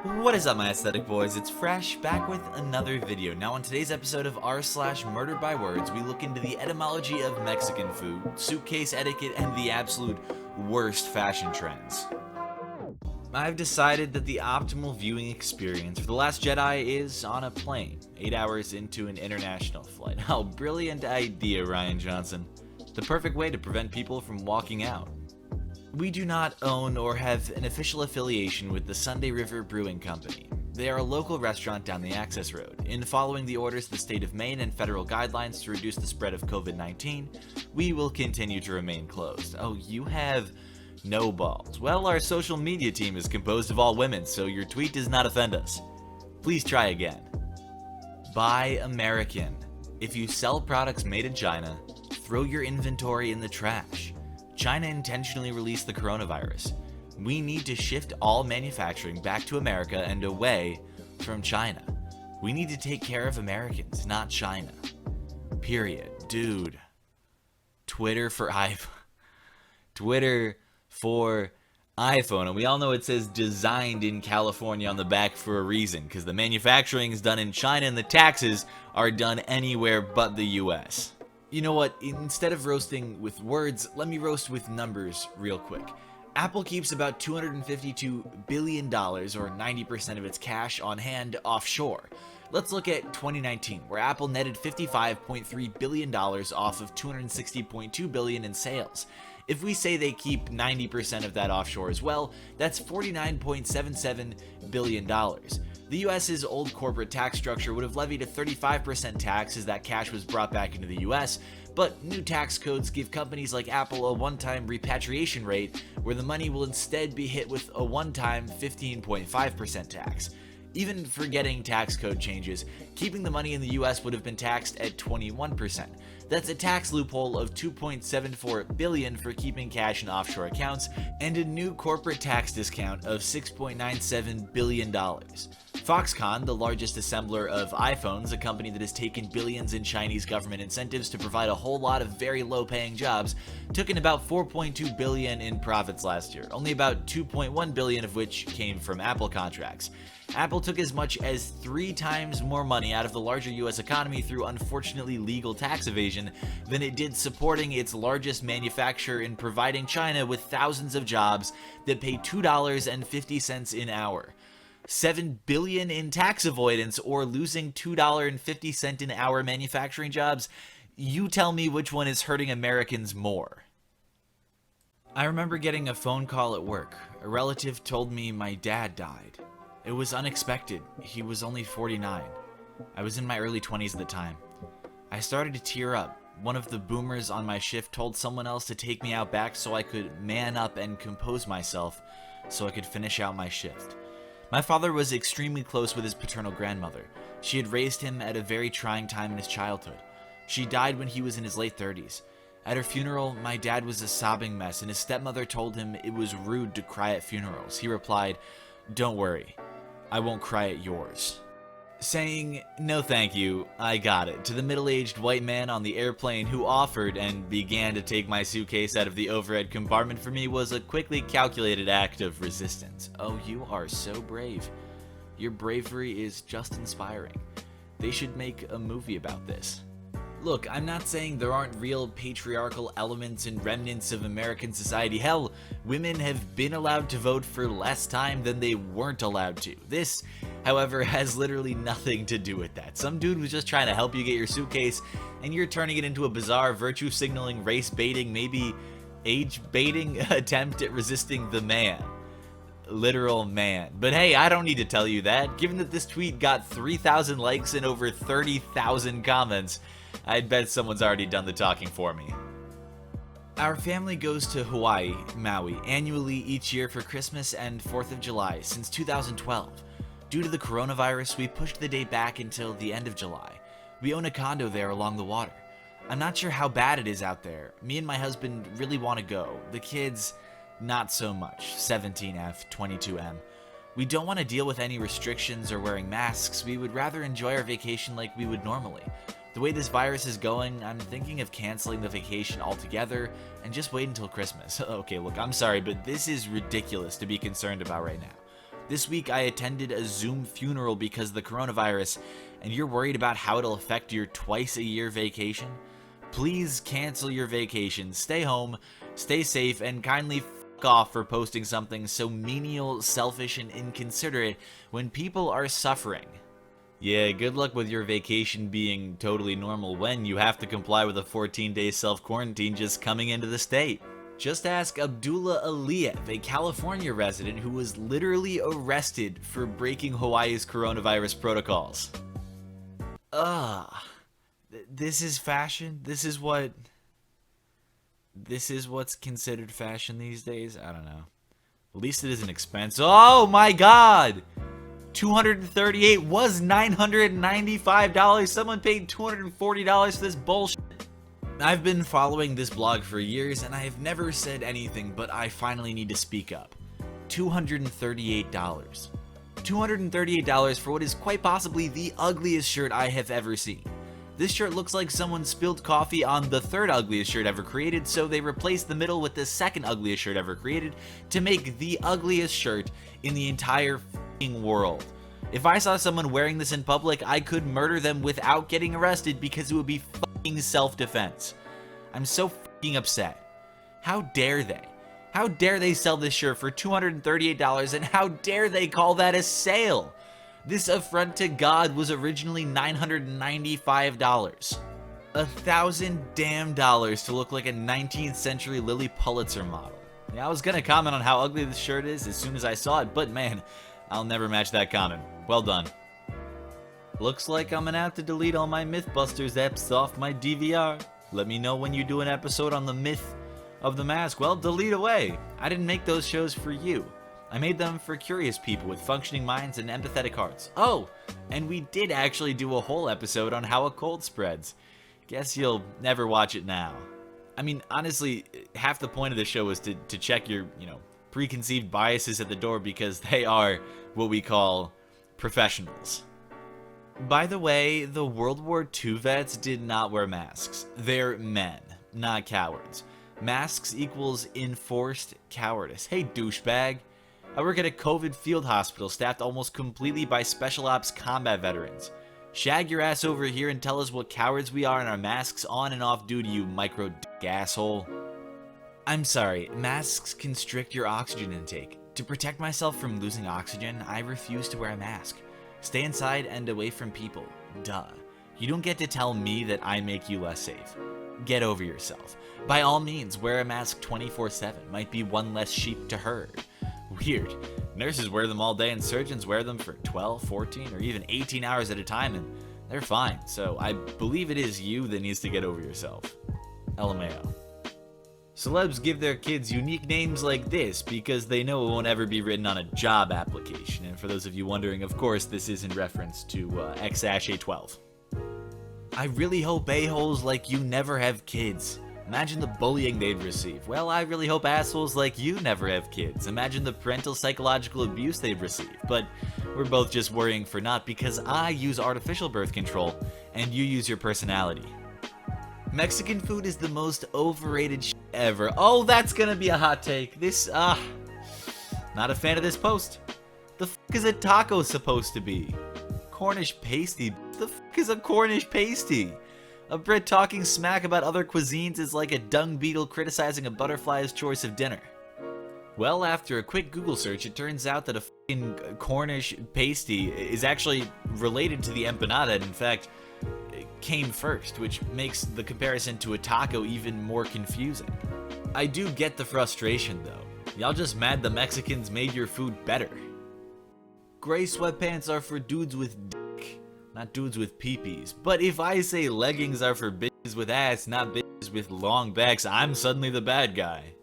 What is up, my aesthetic boys? It's Fresh, back with another video. Now on today's episode of r/Murdered by Words, we look into the etymology of Mexican food, suitcase etiquette, and the absolute worst fashion trends. I've decided that the optimal viewing experience for The Last Jedi is on a plane, 8 hours into an international flight. How brilliant idea, Rian Johnson. The perfect way to prevent people from walking out. We do not own or have an official affiliation with the Sunday River Brewing Company. They are a local restaurant down the access road. In following the orders of the state of Maine and federal guidelines to reduce the spread of COVID-19, we will continue to remain closed. Oh, you have no balls. Well, our social media team is composed of all women, so your tweet does not offend us. Please try again. Buy American. If you sell products made in China, throw your inventory in the trash. China intentionally released the coronavirus. We need to shift all manufacturing back to America and away from China. We need to take care of Americans, not China. Period. Dude. Twitter for iPhone. And we all know it says designed in California on the back for a reason, because the manufacturing is done in China and the taxes are done anywhere but the US. You know what, instead of roasting with words, let me roast with numbers real quick. Apple keeps about $252 billion, or 90% of its cash on hand, offshore. Let's look at 2019, where Apple netted $55.3 billion off of $260.2 billion in sales. If we say they keep 90% of that offshore as well, that's $49.77 billion. The US's old corporate tax structure would have levied a 35% tax as that cash was brought back into the US, but new tax codes give companies like Apple a one-time repatriation rate where the money will instead be hit with a one-time 15.5% tax. Even forgetting tax code changes, keeping the money in the US would have been taxed at 21%. That's a tax loophole of $2.74 billion for keeping cash in offshore accounts, and a new corporate tax discount of $6.97 billion. Foxconn, the largest assembler of iPhones, a company that has taken billions in Chinese government incentives to provide a whole lot of very low-paying jobs, took in about $4.2 billion in profits last year, only about $2.1 billion of which came from Apple contracts. Apple took as much as 3 times more money out of the larger US economy through unfortunately legal tax evasion than it did supporting its largest manufacturer in providing China with thousands of jobs that pay $2.50 an hour. $7 billion in tax avoidance, or losing $2.50 an hour manufacturing jobs. You tell me which one is hurting Americans more. I remember getting a phone call at work. A relative told me my dad died. It was unexpected. He was only 49. I was in my early 20s at the time. I started to tear up. One of the boomers on my shift told someone else to take me out back so I could man up and compose myself so I could finish out my shift. My father was extremely close with his paternal grandmother. She had raised him at a very trying time in his childhood. She died when he was in his late 30s. At her funeral, my dad was a sobbing mess, and his stepmother told him it was rude to cry at funerals. He replied, "Don't worry, I won't cry at yours." Saying, "No thank you, I got it," to the middle-aged white man on the airplane who offered and began to take my suitcase out of the overhead compartment for me was a quickly calculated act of resistance. Oh, you are so brave. Your bravery is just inspiring. They should make a movie about this. Look, I'm not saying there aren't real patriarchal elements and remnants of American society. Hell, women have been allowed to vote for less time than they weren't allowed to. This, however, has literally nothing to do with that. Some dude was just trying to help you get your suitcase, and you're turning it into a bizarre virtue signaling, race baiting, maybe age baiting attempt at resisting the man. Literal man. But hey, I don't need to tell you that. Given that this tweet got 3,000 likes and over 30,000 comments, I'd bet someone's already done the talking for me. Our family goes to Hawaii, Maui, annually each year for Christmas and 4th of July since 2012. Due to the coronavirus, we pushed the date back until the end of July. We own a condo there along the water. I'm not sure how bad it is out there. Me and my husband really want to go. The kids, not so much. 17F, 22M. We don't want to deal with any restrictions or wearing masks. We would rather enjoy our vacation like we would normally. The way this virus is going, I'm thinking of canceling the vacation altogether and just wait until Christmas. Okay, look, I'm sorry, but this is ridiculous to be concerned about right now. This week I attended a Zoom funeral because of the coronavirus, and you're worried about how it'll affect your twice-a-year vacation? Please cancel your vacation, stay home, stay safe, and kindly fuck off for posting something so menial, selfish, and inconsiderate when people are suffering. Yeah, good luck with your vacation being totally normal when you have to comply with a 14-day self-quarantine just coming into the state. Just ask Abdullah Aliyev, a California resident who was literally arrested for breaking Hawaii's coronavirus protocols. This is fashion? This is what's considered fashion these days? I don't know. At least it isn't expensive. Oh my god! $238 was $995. Someone paid $240 for this bullshit. I've been following this blog for years and I have never said anything, but I finally need to speak up. $238. $238 for what is quite possibly the ugliest shirt I have ever seen. This shirt looks like someone spilled coffee on the third ugliest shirt ever created, so they replaced the middle with the second ugliest shirt ever created to make the ugliest shirt in the entire f***ing world. If I saw someone wearing this in public, I could murder them without getting arrested because it would be f***ing self-defense. I'm so f***ing upset. How dare they? How dare they sell this shirt for $238 and how dare they call that a sale? This affront to God was originally $995. $1,000 damn dollars to look like a 19th century Lily Pulitzer model. Yeah, I was gonna comment on how ugly this shirt is as soon as I saw it, but man, I'll never match that comment. Well done. Looks like I'm gonna have to delete all my Mythbusters apps off my DVR. Let me know when you do an episode on the myth of the mask. Well, delete away. I didn't make those shows for you. I made them for curious people with functioning minds and empathetic hearts. Oh, and we did actually do a whole episode on how a cold spreads. Guess you'll never watch it now. I mean, honestly, half the point of the show is to check your, preconceived biases at the door because they are what we call professionals. By the way, the World War II vets did not wear masks. They're men, not cowards. Masks equals enforced cowardice. Hey, douchebag. I work at a COVID field hospital staffed almost completely by special ops combat veterans. Shag your ass over here and tell us what cowards we are in our masks on and off duty, you micro dick asshole. I'm sorry, masks constrict your oxygen intake. To protect myself from losing oxygen, I refuse to wear a mask. Stay inside and away from people. Duh. You don't get to tell me that I make you less safe. Get over yourself. By all means, wear a mask 24/7. Might be one less sheep to herd. Weird. Nurses wear them all day and surgeons wear them for 12, 14, or even 18 hours at a time and they're fine. So I believe it is you that needs to get over yourself. LMAO. Celebs give their kids unique names like this because they know it won't ever be written on a job application. And for those of you wondering, of course, this is in reference to X-A12. I really hope a-holes like you never have kids. Imagine the bullying they'd receive. Well, I really hope assholes like you never have kids. Imagine the parental psychological abuse they'd receive. But we're both just worrying for naught because I use artificial birth control and you use your personality. Mexican food is the most overrated shit ever. Oh, that's gonna be a hot take. Not a fan of this post. The f*** is a taco supposed to be? Cornish pasty. The f*** is a Cornish pasty? A Brit talking smack about other cuisines is like a dung beetle criticizing a butterfly's choice of dinner. Well, after a quick Google search, it turns out that a f***ing Cornish pasty is actually related to the empanada, and in fact, it came first, which makes the comparison to a taco even more confusing. I do get the frustration, though. Y'all just mad the Mexicans made your food better. Gray sweatpants are for dudes with dick, not dudes with peepees. But if I say leggings are for bitches with ass, not bitches with long backs, I'm suddenly the bad guy.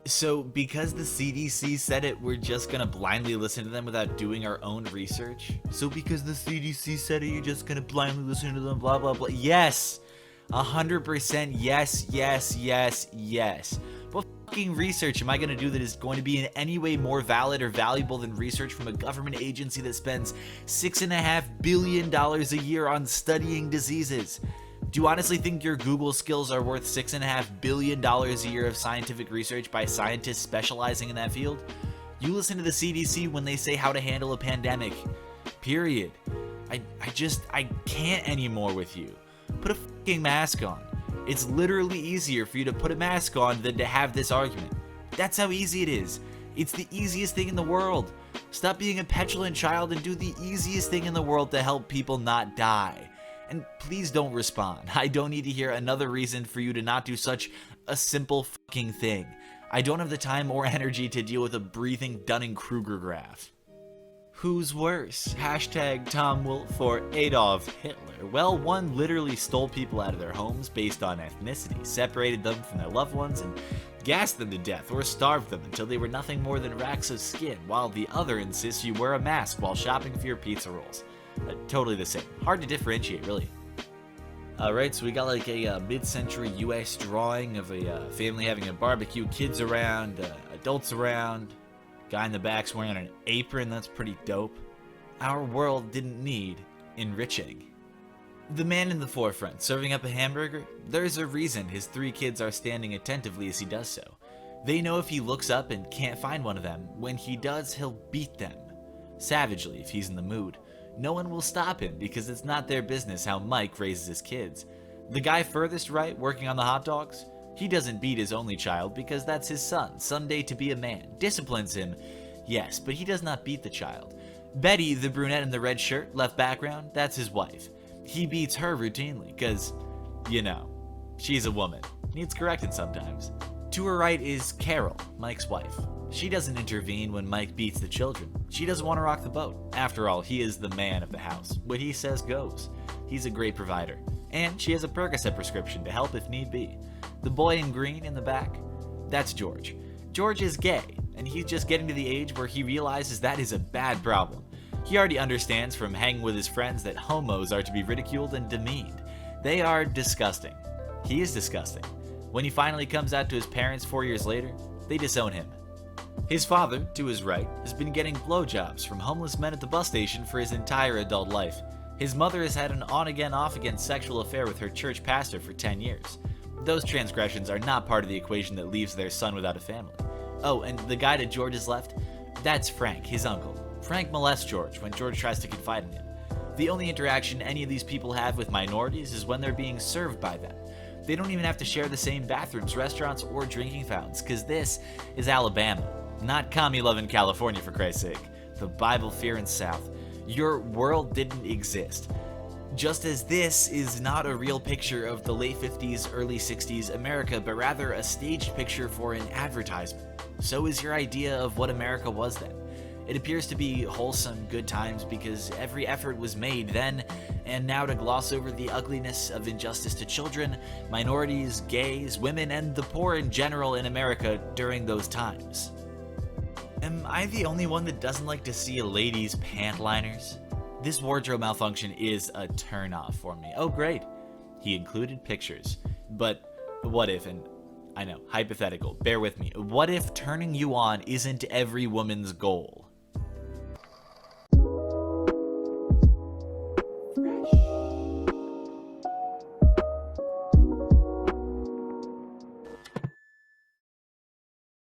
So, because the CDC said it, we're just gonna blindly listen to them without doing our own research? So because the CDC said it, you're just gonna blindly listen to them, blah blah blah? Yes! 100% yes, yes, yes, yes. What fucking research am I gonna do that is going to be in any way more valid or valuable than research from a government agency that spends $6.5 billion a year on studying diseases? Do you honestly think your Google skills are worth $6.5 billion a year of scientific research by scientists specializing in that field? You listen to the CDC when they say how to handle a pandemic. Period. I can't anymore with you. Put a fucking mask on. It's literally easier for you to put a mask on than to have this argument. That's how easy it is. It's the easiest thing in the world. Stop being a petulant child and do the easiest thing in the world to help people not die. And please don't respond. I don't need to hear another reason for you to not do such a simple fucking thing. I don't have the time or energy to deal with a breathing Dunning-Kruger graph. Who's worse? Hashtag Tom Wolfe or Adolf Hitler? Well, one literally stole people out of their homes based on ethnicity, separated them from their loved ones, and gassed them to death or starved them until they were nothing more than racks of skin, while the other insists you wear a mask while shopping for your pizza rolls. Totally the same. Hard to differentiate, really. Alright, so we got like a mid-century US drawing of a family having a barbecue, kids around, adults around. Guy in the back's wearing an apron. That's pretty dope. Our world didn't need enriching. The man in the forefront, serving up a hamburger, there's a reason his 3 kids are standing attentively as he does so. They know if he looks up and can't find one of them, when he does, he'll beat them. Savagely, if he's in the mood. No one will stop him because it's not their business how Mike raises his kids. The guy furthest right, working on the hot dogs, he doesn't beat his only child because that's his son, someday to be a man. Disciplines him, yes, but he does not beat the child. Betty, the brunette in the red shirt, left background, that's his wife. He beats her routinely, cause, you know, she's a woman. Needs correcting sometimes. To her right is Carol, Mike's wife. She doesn't intervene when Mike beats the children. She doesn't want to rock the boat. After all, he is the man of the house. What he says goes. He's a great provider. And she has a Percocet prescription to help if need be. The boy in green in the back, that's George. George is gay, and he's just getting to the age where he realizes that is a bad problem. He already understands from hanging with his friends that homos are to be ridiculed and demeaned. They are disgusting. He is disgusting. When he finally comes out to his parents 4 years later, they disown him. His father, to his right, has been getting blowjobs from homeless men at the bus station for his entire adult life. His mother has had an on-again, off-again sexual affair with her church pastor for 10 years. Those transgressions are not part of the equation that leaves their son without a family. Oh, and the guy to George's left? That's Frank, his uncle. Frank molests George when George tries to confide in him. The only interaction any of these people have with minorities is when they're being served by them. They don't even have to share the same bathrooms, restaurants, or drinking fountains, because this is Alabama. Not commie-loving California, for Christ's sake. The Bible-fearing South. Your world didn't exist. Just as this is not a real picture of the late 50s, early 60s America, but rather a staged picture for an advertisement. So is your idea of what America was then. It appears to be wholesome, good times because every effort was made then and now to gloss over the ugliness of injustice to children, minorities, gays, women, and the poor in general in America during those times. Am I the only one that doesn't like to see a lady's pant liners? This wardrobe malfunction is a turn-off for me. Oh great, he included pictures. But what if, and I know, hypothetical, bear with me, what if turning you on isn't every woman's goal?